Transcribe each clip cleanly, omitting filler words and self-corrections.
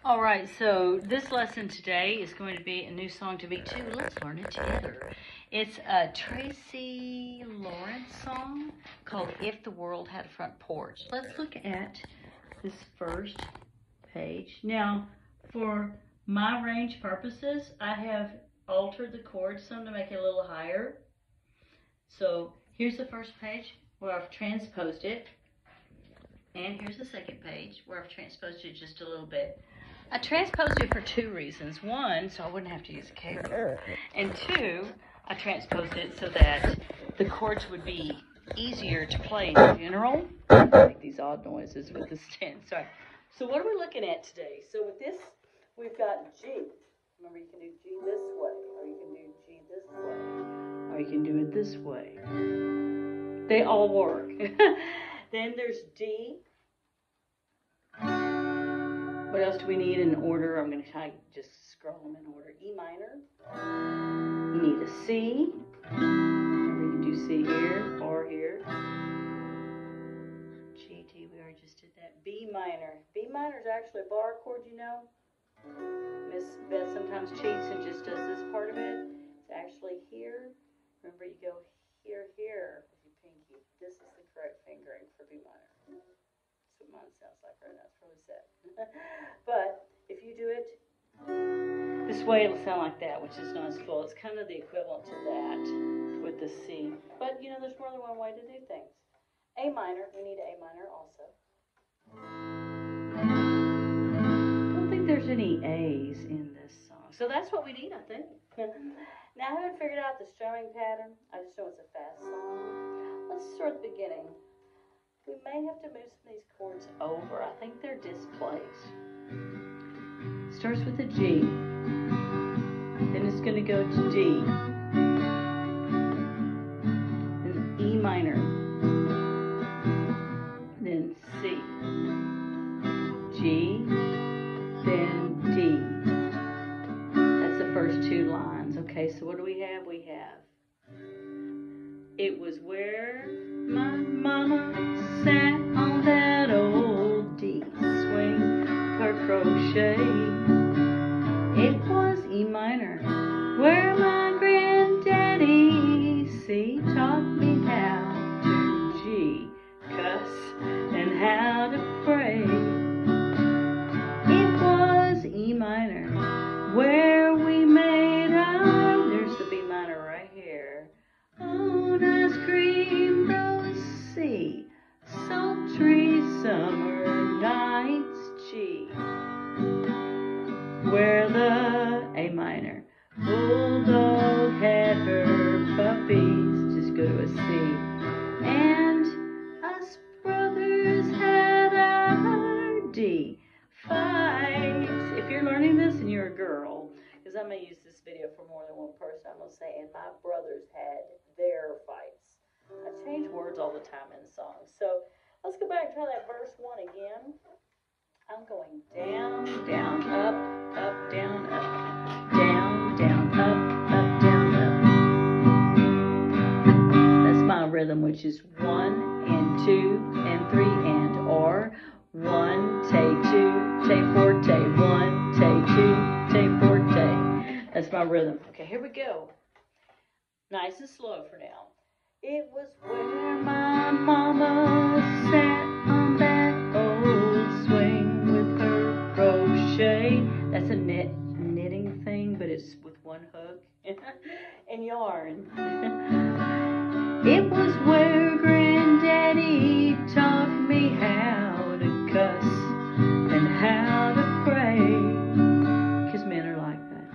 All right, so this lesson today is going to be a new song to beat too. Let's learn it together. It's a Tracy Lawrence song called If the World Had a Front Porch. Let's look at this first page. Now, for my range purposes, I have altered the chords some to make it a little higher. So here's the first page where I've transposed it. And here's the second page where I've transposed it just a little bit. I transposed it for two reasons. One, so I wouldn't have to use a cable. And two, I transposed it so that the chords would be easier to play in general. I make these odd noises with the stand. Sorry. So what are we looking at today? So with this, we've got G. Remember, you can do G this way, or you can do G this way, or you can do it this way. They all work. Then there's D. What else do we need in order? I'm going to try just scroll them in order. E minor. You need a C. Remember, you can do C here or here. G, D, we already just did that. B minor. B minor is actually a bar chord, you know. Miss Beth sometimes cheats and just does this part of it. It's actually here. Remember, you go here, here with your pinky. This is the correct fingering for B minor. That's what mine sounds like right now. It's really sad. But if you do it this way, it'll sound like that, which is not as full. It's kind of the equivalent to that with the C. But, you know, there's more than one way to do things. A minor, we need A minor also. I don't think there's any A's in this song. So that's what we need, I think. Now, I haven't figured out the strumming pattern. I just know it's a fast song. Let's start at the beginning. We may have to move some of these chords over. I think they're displaced. Starts with a G. Then it's going to go to D. Then E minor. Then C. G. Then D. That's the first two lines. Okay, so what do we have? We have, it was where my mama sat on that old D swing, her crochet. It was E minor, where my granddaddy C taught me how to G, cuss, and how to pray. It was E minor, where we made our, there's the B minor right here, on ice cream, those C, sultry summer nights, G, where the A minor bulldog had her puppies, just go to a C, and us brothers had our D fights. If you're learning this and you're a girl, because I may use this video for more than one person, I'm going to say, and my brothers had their fights. I change words all the time in songs. So let's go back and try that verse 1 again. I'm going down, down, up, up, down, up. Down, down, up, up, down, up. That's my rhythm, which is 1 and 2 and 3 and, or 1, te, 2, te, forte, 1, te, 2, te, forte. That's my rhythm. Okay, here we go. Nice and slow for now. It was where my mama sat on that old swing with her crochet. That's a knitting thing, but it's with one hook and yarn. It was where Granddaddy taught me how to cuss and how to pray, because men are like that.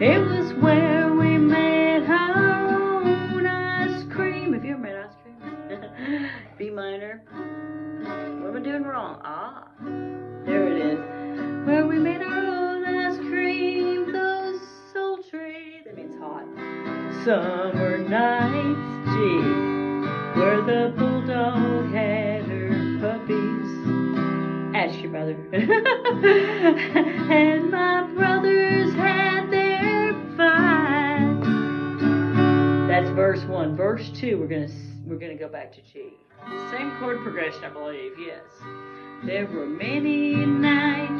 It was where we made our own ice cream. Have you ever made ice cream? B minor. What am I doing wrong? Ah, there it is. Where we made our own ice cream, those sultry, that means hot, summer nights, G, where the bulldog had her puppies. Ask your mother. And my brothers had their fights. That's verse 1. Verse 2, we're gonna go back to G. Same chord progression, I believe. Yes. There were many nights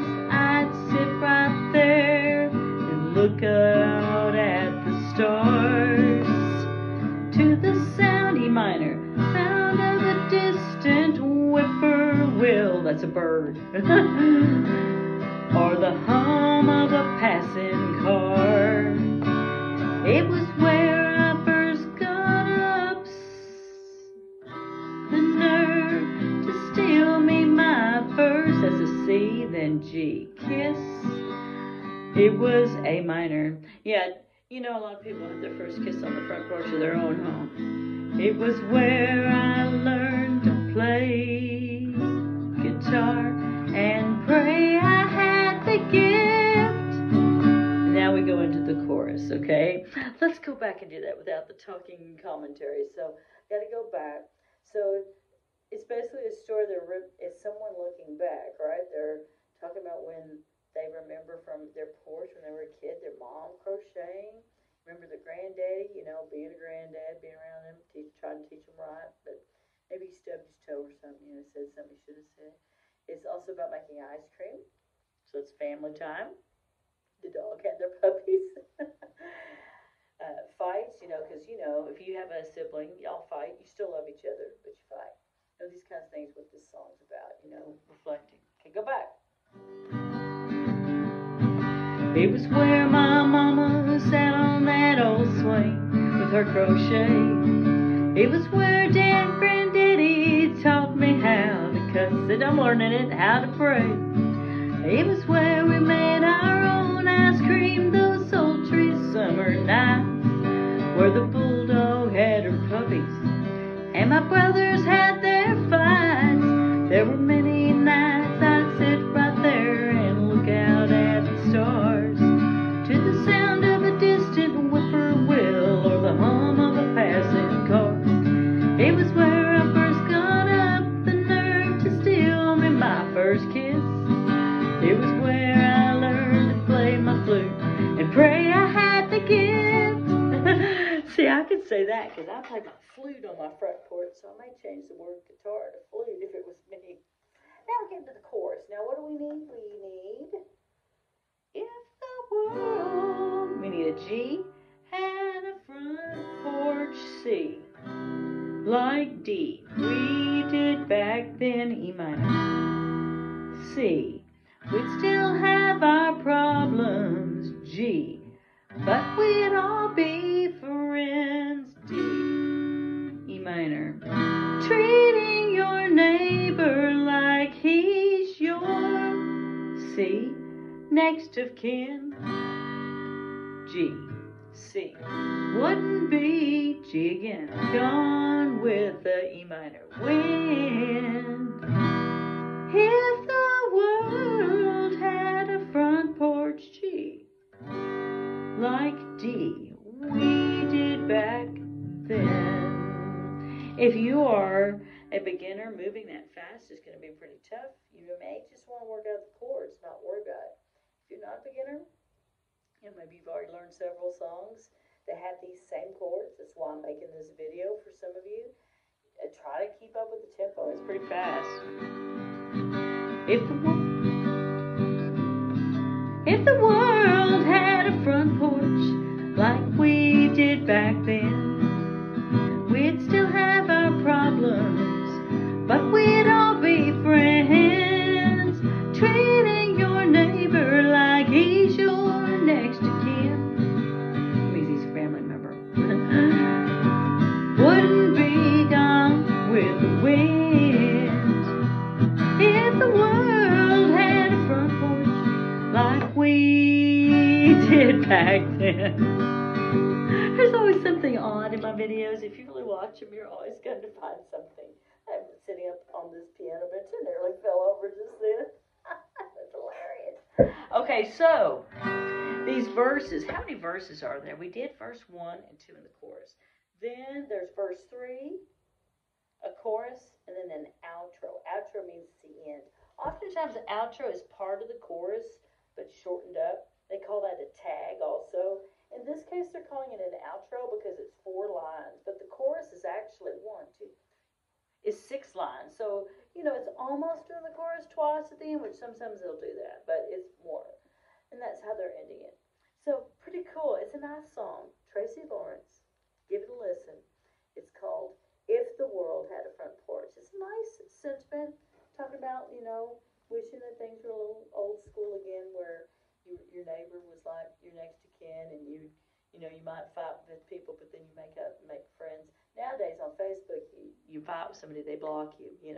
that's a bird. Or the hum of a passing car. It was where I first got up the nerve to steal me my first, that's a C, then G, kiss. It was A minor. Yeah, you know, a lot of people have their first kiss on the front porch of their own home. It was where I learned to play guitar and pray I had the gift. Now we go into the chorus, okay? Let's go back and do that without the talking and commentary. So, gotta go back. So, it's basically a story it's someone looking back, right? They're talking about when they remember from their porch when they were a kid, their mom crocheting. Remember the granddaddy, you know, being a granddad, being around them, trying to teach them right, but maybe he stubbed his toe or something, you know, said something he should have said. It's also about making ice cream, so it's family time. The dog had their puppies. Fights, you know, because, you know, if you have a sibling, y'all fight, you still love each other, but you fight. You know, these kinds of things what this song's about, you know, reflecting. Okay, go back. It was where my mama sat on that old swing with her crochet. It was where Granddaddy taught me how to cuss it. I'm learning it, how to pray. It was where we made our own ice cream those sultry summer nights, where the bulldog had her puppies and my brothers had their fights. There were many nights I'd sit right there and look out at the stars, to the sound of a distant whippoorwill or the hum of a passing car. It was where I first got up the nerve to steal me my first kiss. It was where I learned to play my flute and pray I had the gift. See, I could say that because I play my flute on my front porch, so I may change the word guitar to flute if it was me. Now we're getting to the chorus. Now what do we need? We need if the world. We need a G and a front porch C. Like D, we did back then, E minor. C, we'd still have our problems, G, but we'd all be friends, D, E minor. Treating your neighbor like he's your C, next of kin, G, C. Wouldn't be G again, gone with the E minor wind. If the world had a front porch G, like D, we did back then. If you are a beginner, moving that fast is going to be pretty tough. You may just want to work out the chords, not worry about it. If you're not a beginner, you know, maybe you've already learned several songs that have these same chords. That's why I'm making this video for some of you. Try to keep up with the tempo. It's pretty fast. If the world had a front porch like we did back then, we'd still have our problems, but we'd all be friends. Treating your neighbor like he's your next of kin. Means he's a family member. Wouldn't be gone with the wind. If the world had a front porch like we did back then. There's always something odd in my videos. If you really watch them, you're always going to find something. I'm sitting up on this piano bench and nearly fell over just then. That's hilarious. Okay, so these verses, how many verses are there? We did verse 1 and 2 in the chorus. Then there's verse 3, a chorus, and then an outro. Outro means the end. Oftentimes the outro is part of the chorus, but shortened up. They call that a tag also. In this case, they're calling it an outro because it's 4 lines, but the chorus is actually 6 lines. So, you know, it's almost doing the chorus twice at the end, which sometimes they'll do that, but it's more. And that's how they're ending it. So, pretty cool. It's a nice song. Tracy Lawrence. Give it a listen. It's called If the World Had a Front Porch. It's a nice sentiment. talking about, wishing that things were a little old school again, where your neighbor was like your next of kin, and you might fight with people, but then you make friends. Nowadays on Facebook, you fight with somebody, they block you. The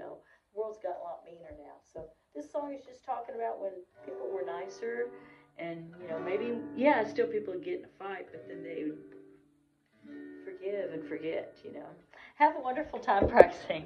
world's got a lot meaner now. So this song is just talking about when people were nicer, and maybe still people would get in a fight, but then they would forgive and forget. Have a wonderful time practicing.